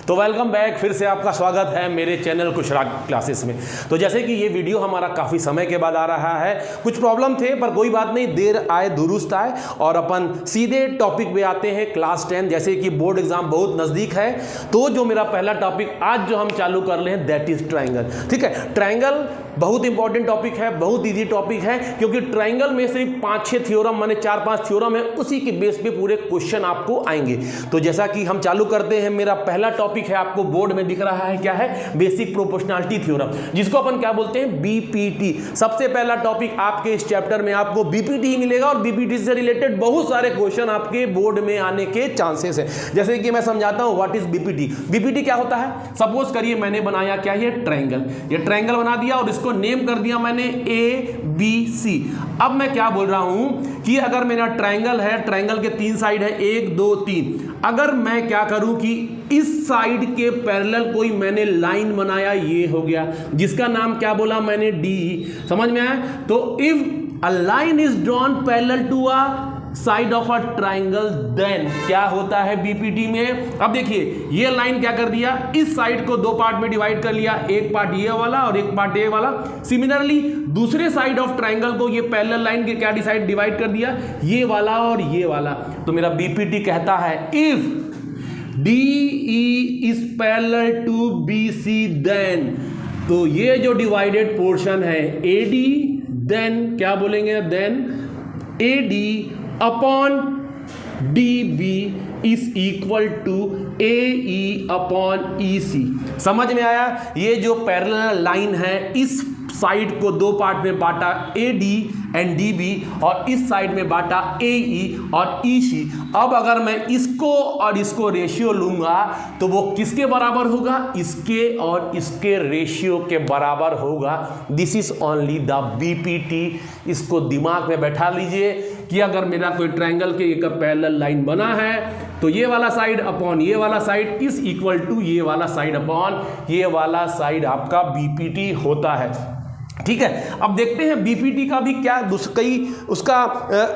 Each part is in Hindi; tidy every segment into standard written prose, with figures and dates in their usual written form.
तो वेलकम बैक, फिर से आपका स्वागत है मेरे चैनल कुशराग क्लासेस में। तो जैसे कि ये वीडियो हमारा काफ़ी समय के बाद आ रहा है, कुछ प्रॉब्लम थे पर कोई बात नहीं, देर आए दुरुस्त आए और अपन सीधे टॉपिक पे आते हैं। क्लास 10 जैसे कि बोर्ड एग्जाम बहुत नज़दीक है, तो जो मेरा पहला टॉपिक आज जो हम चालू कर रहे हैं दैट इज ट्राइंगल। ठीक है, ट्राइंगल बहुत इंपॉर्टेंट टॉपिक है, बहुत इजी टॉपिक है, क्योंकि ट्राइंगल में सिर्फ 5-6 थ्योरम माने 4-5 थ्योरम है, उसी के बेस पे पूरे क्वेश्चन आपको आएंगे। तो जैसा कि हम चालू करते हैं, मेरा पहला टॉपिक है, आपको बोर्ड में दिख रहा है, क्या है? बेसिक प्रोपोर्शनैलिटी थ्योरम, जिसको अपन क्या बोलते हैं? बीपीटी। सबसे पहला टॉपिक आपके इस चैप्टर में आपको बीपीटी ही मिलेगा और बीपीटी से रिलेटेड बहुत सारे क्वेश्चन आपके बोर्ड में आने के चांसेस है। जैसे कि मैं समझाता हूं व्हाट इज बीपीटी। बीपीटी क्या होता है? सपोज करिए मैंने बनाया क्या, ये ट्राइंगल, ये ट्राइंगल बना दिया और इसको नेम कर दिया मैंने ABC। अब मैं क्या बोल रहा हूं कि अगर मेरा ट्राइंगल है, ट्राइंगल के 3 साइड है, 1 2 3, अगर मैं क्या करूं कि इस साइड के पैरेलल कोई मैंने लाइन बनाया, ये हो गया, जिसका नाम क्या बोला मैंने? D। समझ में आया? तो if a line is drawn parallel to a side of a triangle, then क्या होता है बीपीटी में? अब देखिए ये लाइन क्या कर दिया, इस साइड को 2 पार्ट में डिवाइड कर लिया, एक पार्ट ये वाला और एक पार्ट ये वाला। सिमिलरली दूसरे साइड ऑफ ट्राइंगल को ये पैरेलल लाइन के क्या डिवाइड कर दिया, ये वाला और ये वाला। तो मेरा बीपीटी कहता है if DE is parallel to BC, then तो ये जो डिवाइडेड पोर्शन है AD, देन क्या बोलेंगे? Then AD upon DB is equal to AE upon EC। समझ में आया? ये जो पैरेलल लाइन है, इस साइड को 2 पार्ट में बांटा AD एंड DB और इस साइड में बांटा AE और EC। अब अगर मैं इसको और इसको रेशियो लूंगा तो वो किसके बराबर होगा? इसके और इसके रेशियो के बराबर होगा। This is only the BPT. इसको दिमाग में बैठा लीजिए कि अगर मेरा कोई ट्रायंगल के एक पैरेलल लाइन बना है तो ये वाला साइड अपॉन ये वाला साइड इज इक्वल टू ये वाला साइड अपॉन ये वाला साइड आपका बीपीटी होता है। ठीक है, अब देखते हैं बीपीटी का भी क्या कई उसका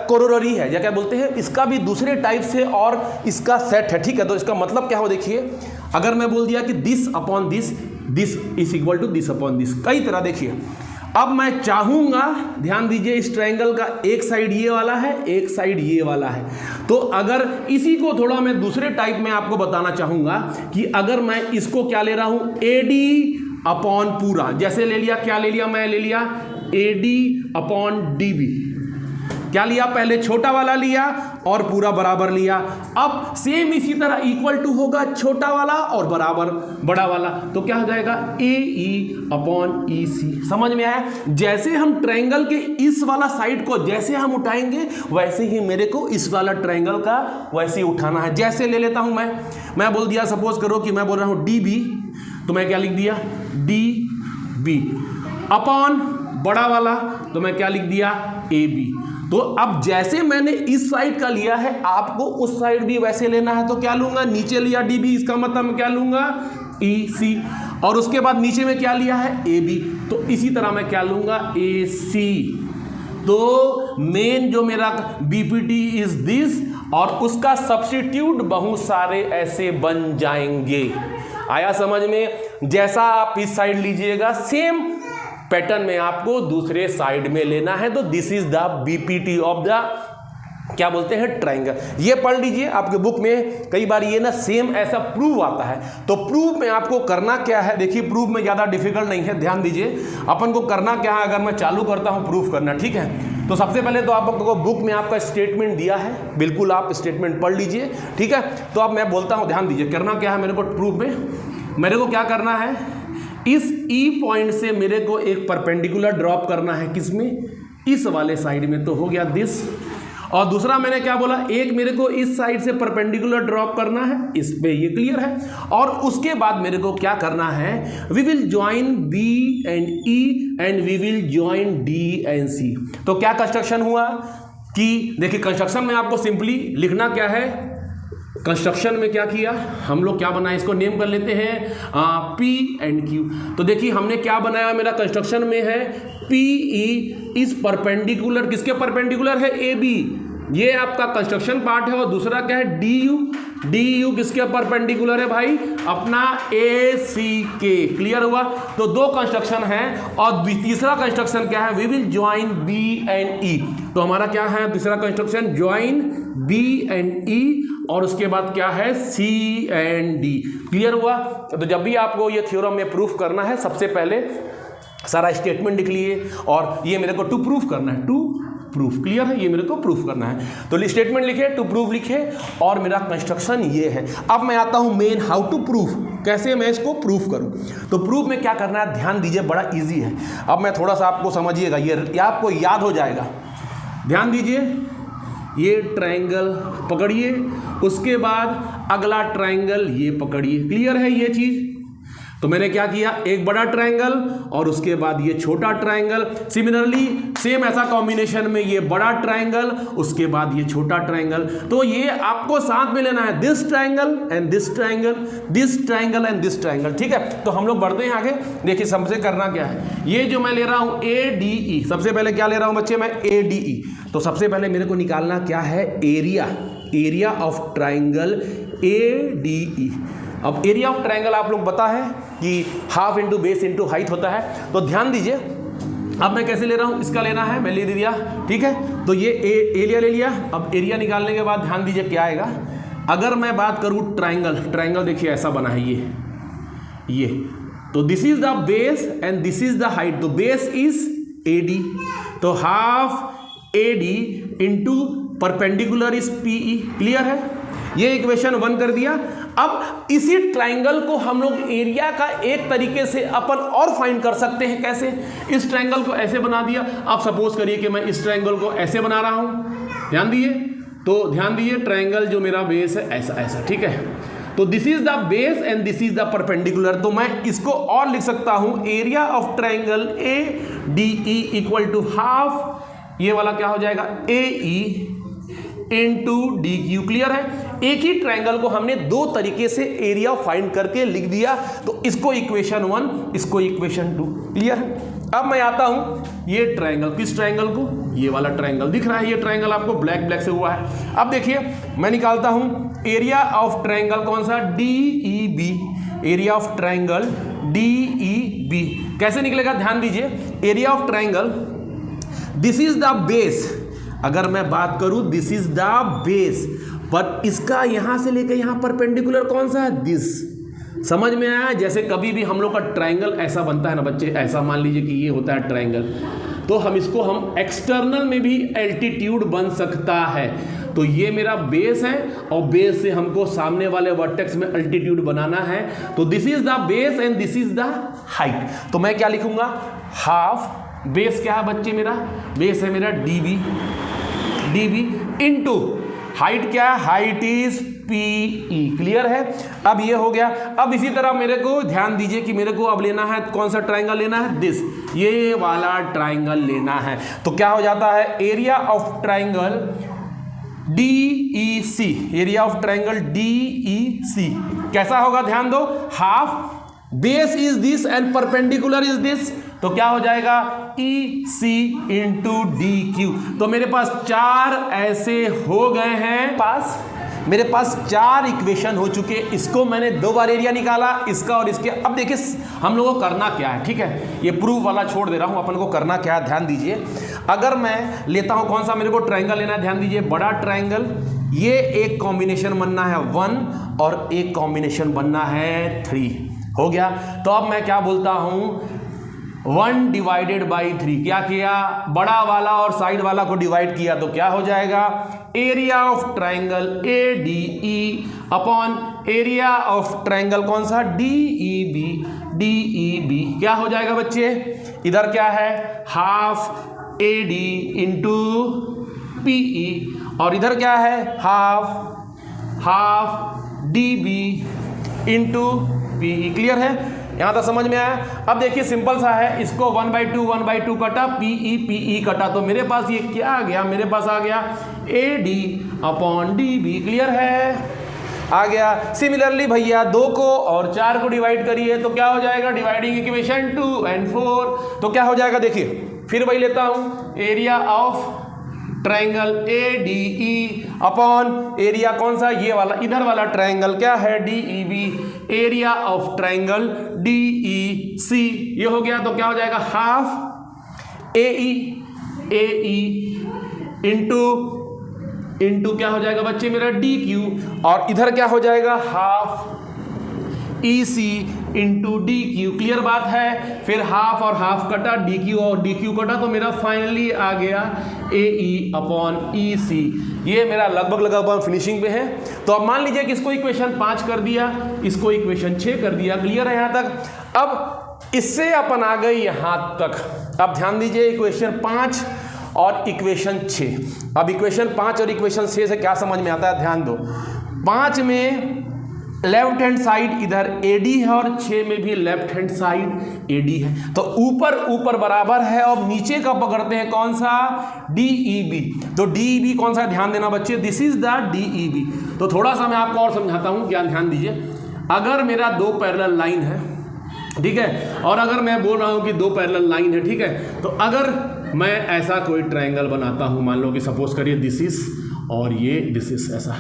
कोरोलरी है या क्या बोलते हैं, इसका भी दूसरे टाइप से और इसका सेट है। ठीक है, तो इसका मतलब क्या हो? देखिए अगर मैं बोल दिया कि this upon this, this is equal to this upon this, कई तरह। देखिए अब मैं चाहूंगा, ध्यान दीजिए, इस ट्रायंगल का एक साइड ये वाला है, एक साइड ये वाला है। तो अगर इसी को थोड़ा मैं दूसरे टाइप में आपको बताना चाहूंगा कि अगर मैं इसको क्या ले रहा हूं, AD अपॉन पूरा, जैसे ले लिया, क्या ले लिया? मैं ले लिया AD अपॉन DB। क्या लिया? पहले छोटा वाला लिया और पूरा बराबर लिया। अब सेम इसी तरह इक्वल टू होगा छोटा वाला और बराबर बड़ा वाला, तो क्या हो जाएगा? AE upon EC। समझ में आया? जैसे हम ट्रायंगल के इस वाला साइड को जैसे हम उठाएंगे, वैसे ही मेरे को इस वाला ट्रायंगल का वैसे ही उठाना है। जैसे ले लेता हूं मैं बोल दिया, सपोज करो कि मैं बोल रहा हूं DB, तो मैं क्या लिख दिया? DB अपॉन बड़ा वाला, तो मैं क्या लिख दिया? AB। तो अब जैसे मैंने इस साइड का लिया है, आपको उस साइड भी वैसे लेना है, तो क्या लूंगा? नीचे लिया DB, इसका मतलब मैं क्या लूंगा? EC। और उसके बाद नीचे में क्या लिया है? AB। तो इसी तरह मैं क्या लूंगा? AC। तो मेन जो मेरा बीपीटी इज दिस, और उसका सब्स्टिट्यूट बहुत सारे ऐसे बन जाएंगे। आया समझ में? जैसा आप इस साइड लीजिएगा, सेम पैटर्न में आपको दूसरे साइड में लेना है। तो this is the BPT of the क्या बोलते हैं? ट्रायंगल। ये पढ़ लीजिए, आपके बुक में कई बार ये ना सेम ऐसा प्रूव आता है। तो प्रूव में आपको करना क्या है? देखिए प्रूव में ज़्यादा डिफिकल्ट नहीं है, ध्यान दीजिए। अपन को करना क्या है, अगर मैं चालू करता हूँ प्रूफ करना, ठीक है, तो सबसे पहले तो आपको बुक में आपका स्टेटमेंट दिया है, बिल्कुल आप स्टेटमेंट पढ़ लीजिए। ठीक है, तो अब मैं बोलता हूँ, ध्यान दीजिए, करना क्या है मेरे को प्रूफ में? मेरे को क्या करना है? इस E पॉइंट से मेरे को एक परपेंडिकुलर ड्रॉप करना है, किसमें? इस वाले साइड में। तो हो गया दिस। और दूसरा मैंने क्या बोला? एक मेरे को इस साइड से परपेंडिकुलर ड्रॉप करना है, इस पे, ये क्लियर है। और उसके बाद मेरे को क्या करना है? We will join B and E and we will join D and C। तो क्या कंस्ट्रक्शन हुआ कि देखिए, कंस्ट्रक्शन में आपको सिंपली लिखना क्या है? कंस्ट्रक्शन में क्या किया हम लोग, क्या बनाया? इसको नेम कर लेते हैं P एंड Q। तो देखिए हमने क्या बनाया, मेरा कंस्ट्रक्शन में है PE इज परपेंडिकुलर, किसके परपेंडिकुलर है? AB। ये आपका कंस्ट्रक्शन पार्ट है और दूसरा क्या है डी यू। डी यू किसके परपेंडिकुलर है भाई, अपना ए सी के। क्लियर हुआ। तो दो कंस्ट्रक्शन है और तीसरा कंस्ट्रक्शन क्या है, we will join B and E. तो हमारा क्या है तीसरा construction, join B and E और उसके बाद क्या है सी एंड डी। क्लियर हुआ। तो जब भी आपको ये थ्योरम में प्रूफ करना है सबसे पहले सारा स्टेटमेंट लिख लिए और ये मेरे को टू प्रूफ करना है, टू प्रूफ। क्लियर है, ये मेरे को प्रूफ करना है तो स्टेटमेंट लिखे, टू प्रूफ लिखे और मेरा कंस्ट्रक्शन ये है। अब मैं आता हूं मेन, हाउ टू प्रूफ, कैसे मैं इसको प्रूफ करूं। तो प्रूफ में क्या करना है, ध्यान दीजिए, बड़ा इजी है। अब मैं थोड़ा सा आपको समझिएगा, ये आपको याद हो जाएगा। ध्यान दीजिए, ये ट्रायंगल पकड़िए, उसके बाद अगला ट्रायंगल ये पकड़िए। क्लियर है ये चीज। तो मैंने क्या किया, एक बड़ा ट्रायंगल और उसके बाद ये छोटा ट्रायंगल। सिमिलरली सेम ऐसा कॉम्बिनेशन में ये बड़ा ट्रायंगल, उसके बाद ये छोटा ट्रायंगल। तो ये आपको साथ में लेना है, this triangle and this triangle, this triangle and this triangle. ठीक है, तो हम लोग बढ़ते हैं आगे। देखिए सबसे करना क्या है, ये जो मैं ले रहा हूं ए डी ई, सबसे पहले क्या ले रहा हूं बच्चे मैं, ए डी ई। तो सबसे पहले मेरे को निकालना क्या है, area, area of triangle A D ई। अब एरिया ऑफ ट्रायंगल आप लोग पता है कि half into base into height होता है। तो ध्यान दीजिए, अब मैं कैसे ले रहा हूं, इसका लेना है, मैं ले दिया। ठीक है, तो ये एरिया ले लिया। अब एरिया निकालने के बाद ध्यान दीजिए क्या आएगा। अगर मैं बात करूं ट्रायंगल, ट्रायंगल देखिए ऐसा बना है ये। तो this is the base and this is the height. तो बेस इज ए डी, तो half A D into perpendicular is P E. Clear है, ये इक्वेशन 1 कर दिया। अब इसी ट्रायंगल को हम लोग एरिया का एक तरीके से अपन और फाइंड कर सकते हैं। कैसे, इस ट्रायंगल को ऐसे बना दिया। अब सपोज करिए कि मैं इस ट्रायंगल को ऐसे बना रहा हूं, ध्यान दिए। तो ध्यान दीजिए, ट्रायंगल जो मेरा बेस है ऐसा ऐसा। ठीक है, तो this is the base and this is the perpendicular. तो मैं इसको और लिख सकता हूं, area of triangle A D E equal to half, ये वाला क्या हो जाएगा, A E into D Q. Clear है, एक ही ट्रायंगल को हमने दो तरीके से एरिया फाइंड करके लिख दिया। तो इसको इक्वेशन 1, इसको इक्वेशन 2। क्लियर है। अब मैं आता हूं ये ट्रायंगल, किस ट्रायंगल को, ये वाला ट्रायंगल दिख रहा है, ये ट्रायंगल आपको ब्लैक ब्लैक से हुआ है। अब देखिए मैं निकालता हूं एरिया ऑफ ट्रायंगल कौन सा, D E B, area of triangle D E B. कैसे निकलेगा, ध्यान दीजिए, area of triangle, this is the base. अगर मैं बात करूं दिस इज द बेस, पर इसका यहां से लेकर यहां परपेंडिकुलर कौन सा है, दिस। समझ में आया। जैसे कभी भी हम लोग का ट्रायंगल ऐसा बनता है ना बच्चे, ऐसा मान लीजिए कि ये होता है ट्रायंगल, तो हम इसको हम एक्सटर्नल में भी एल्टीट्यूड बन सकता है। तो ये मेरा बेस है और बेस से हमको सामने वाले वर्टेक्स में एल्टीट्यूड बनाना है। तो this is the base and this is the height. तो मैं क्या लिखूंगा, हाफ, बेस क्या है बच्चे मेरा, बेस है मेरा डी बी इंटू हाइट क्या है, height is P E. Clear है। अब ये हो गया। अब इसी तरह मेरे को ध्यान दीजिए कि मेरे को अब लेना है कौन सा ट्रायंगल लेना है, दिस, ये वाला ट्रायंगल लेना है। तो क्या हो जाता है, area of triangle D E C, area of triangle D E C कैसा होगा, ध्यान दो, half, base is this and perpendicular is this. तो क्या हो जाएगा, E C into D Q. तो मेरे पास 4 ऐसे हो गए हैं, मेरे पास 4 इक्वेशन हो चुके। इसको मैंने 2 बार एरिया निकाला, इसका और इसके। अब देखिए हम लोगों को करना क्या है, ठीक है, ये प्रूफ वाला छोड़ दे रहा हूं, अपन को करना क्या है, ध्यान दीजिए। अगर मैं लेता हूं कौन सा, मेरे को ट्रायंगल लेना है, ध्यान दीजिए, बड़ा ट्रायंगल, ये एक कॉम्बिनेशन बनना है 1 और एक कॉम्बिनेशन बनना है 3। हो गया। तो अब मैं क्या बोलता हूं, 1 डिवाइडेड बाई 3। क्या किया, बड़ा वाला और साइड वाला को डिवाइड किया, तो क्या हो जाएगा, area of triangle A D E upon area of triangle कौन सा, डी ई बी। क्या हो जाएगा बच्चे, इधर क्या है, half A D into P E, और इधर क्या है, half D B into P E. Clear है, यहां तक समझ में आया। अब देखिए सिंपल सा है, इसको 1/2 कटा, पी ई कटा, तो मेरे पास ये क्या आ गया, मेरे पास आ गया A D upon D B. Clear है, आ गया। सिमिलरली भैया 2 को और 4 को डिवाइड करिए, तो क्या हो जाएगा, डिवाइडिंग इक्वेशन 2 and 4। तो क्या हो जाएगा, देखिए फिर वही लेता हूं, area of triangle ADE upon area कौन सा, ये वाला इधर वाला ट्रायंगल क्या है, DEB, area of triangle DEC, ये हो गया। तो क्या हो जाएगा, हाफ AE इंटू क्या हो जाएगा बच्चे मेरा DQ, और इधर क्या हो जाएगा, half EC into DQ। Clear बात है। फिर हाफ और हाफ कटा, DQ और DQ कटा, तो मेरा फाइनली आ गया AE अपॉन EC। ये मेरा लगभग फिनिशिंग पे है। तो अब मान लीजिए कि इसको इक्वेशन 5 कर दिया, इसको इक्वेशन 6 कर दिया। क्लियर है यहाँ तक। अब इससे अपन आ गए यहाँ तक। अब ध्यान दीजिए इक्वेशन 5 और इक्वेशन 6। अब इक्वेशन 5 और इक्वेशन 6 से क्या समझ में आता है, ध्यान दो। 5 में लेफ्ट हैंड साइड इधर AD है और 6 में भी लेफ्ट हैंड साइड AD है। तो ऊपर बराबर है। अब नीचे का पकड़ते हैं कौन सा, DEB। तो DEB कौन सा, ध्यान देना बच्चे, दिस इज द DEB। तो थोड़ा सा मैं आपको और समझाता हूं, ध्यान दीजिए। अगर मेरा 2 पैरेलल लाइन है, ठीक है, और अगर मैं बोल रहा हूं कि 2 पैरेलल लाइन है, ठीक है, तो अगर मैं ऐसा कोई ट्रायंगल बनाता हूं, मान लो कि सपोज करिए दिस इज और ये दिस इज ऐसा,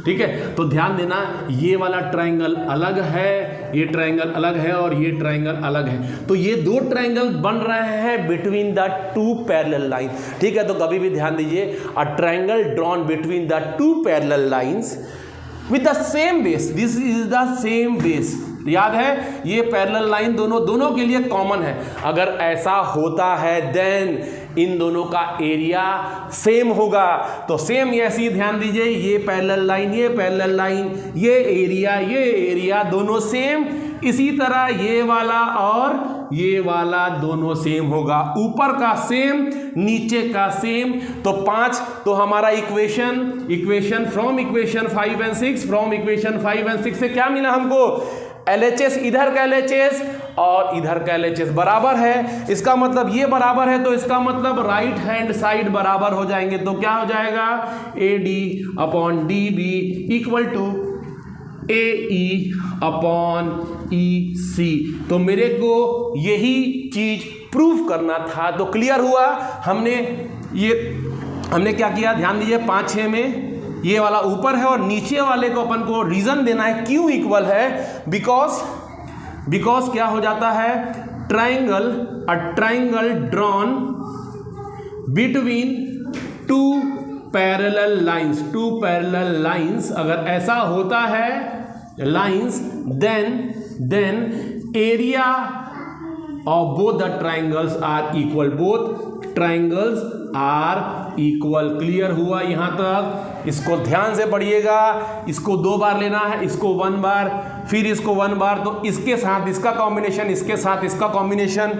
ठीक है, तो ध्यान देना ये वाला ट्रायंगल अलग है, ये ट्रायंगल अलग है और ये ट्रायंगल अलग है। तो ये 2 ट्रायंगल बन रहे हैं बिटवीन द 2 पैरेलल लाइन, ठीक है। तो कभी भी ध्यान दीजिए, अ triangle drawn between the 2 parallel lines with the same base, this is the same base. याद है, ये पैरेलल लाइन दोनों के लिए कॉमन है। अगर ऐसा होता है देन इन दोनों का एरिया सेम होगा। तो सेम ऐसी ध्यान दीजिए, ये पैरेलल लाइन, ये पैरेलल लाइन, ये एरिया दोनों सेम। इसी तरह ये वाला और ये वाला दोनों सेम होगा, ऊपर का सेम, नीचे का सेम। तो 5, तो हमारा equation from equation 5 and 6, from equation 5 and 6 से क्या मिला हमको, LHS, इधर का LHS और इधर का LHS बराबर है। इसका मतलब ये बराबर है, तो इसका मतलब राइट हैंड साइड बराबर हो जाएंगे। तो क्या हो जाएगा, AD upon DB equal to AE upon EC। तो मेरे को यही चीज प्रूफ करना था। तो क्लियर हुआ। हमने क्या किया, ध्यान दीजिए, 5, 6 में ये वाला ऊपर है और नीचे वाले को अपन को रीजन देना है क्यों इक्वल है। बिकॉज क्या हो जाता है, a triangle drawn between 2 parallel lines, अगर ऐसा होता है lines, then area of both the triangles are equal, both triangles are equal. Clear हुआ यहाँ तक। इसको ध्यान से पढ़िएगा। इसको 2 बार लेना है, इसको 1 बार, फिर इसको 1 बार। तो इसके साथ इसका कॉम्बिनेशन, इसके साथ इसका कॉम्बिनेशन,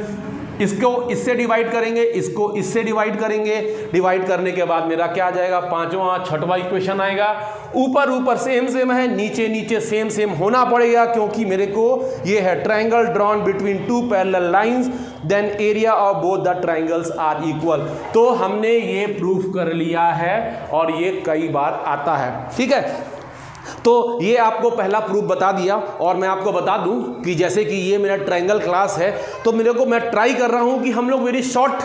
इसको इससे डिवाइड करेंगे, इसको इससे डिवाइड करेंगे। डिवाइड करने के बाद मेरा क्या आ जाएगा, 5वां 6वां इक्वेशन आएगा। ऊपर सेम है, नीचे सेम होना पड़ेगा, क्योंकि मेरे को ये है triangle drawn between 2 parallel lines, then area of both the triangles are equal. तो हमने ये प्रूफ कर लिया है और ये कई बार आता है, ठीक है। तो ये आपको पहला प्रूफ बता दिया। और मैं आपको बता दूं कि जैसे कि ये मेरा ट्रायंगल क्लास है, तो मैं ट्राई कर रहा हूं कि हम लोग वेरी शॉर्ट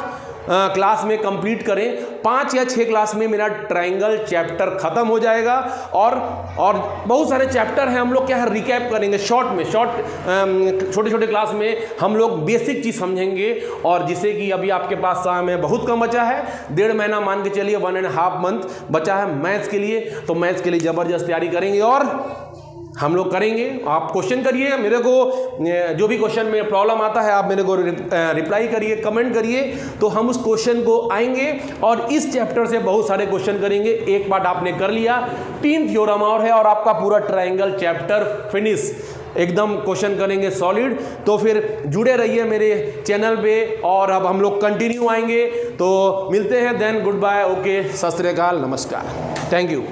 क्लास में कंप्लीट करें। 5 या 6 क्लास में मेरा ट्रायंगल चैप्टर खत्म हो जाएगा। और बहुत सारे चैप्टर हैं, हम लोग क्या है रिकैप करेंगे छोटे क्लास में हम लोग बेसिक चीज़ समझेंगे। और जिसे कि अभी आपके पास समय बहुत कम बचा है, 1.5 महीना मान के चलिए, 1.5 मंथ बचा है मैथ्स के लिए। तो मैथ्स के लिए ज़बरदस्त तैयारी करेंगे और हम लोग करेंगे। आप क्वेश्चन करिए, मेरे को जो भी क्वेश्चन में प्रॉब्लम आता है आप मेरे को रिप्लाई करिए, कमेंट करिए, तो हम उस क्वेश्चन को आएंगे और इस चैप्टर से बहुत सारे क्वेश्चन करेंगे। एक पार्ट आपने कर लिया, 3 थ्योरम और है और आपका पूरा ट्रायंगल चैप्टर फिनिश, एकदम क्वेश्चन करेंगे सॉलिड। तो फिर जुड़े रहिए मेरे चैनल पे और अब हम लोग कंटिन्यू आएंगे। तो मिलते हैं, देन गुड बाय, ओके, सत श्री अकाल, नमस्कार, थैंक यू।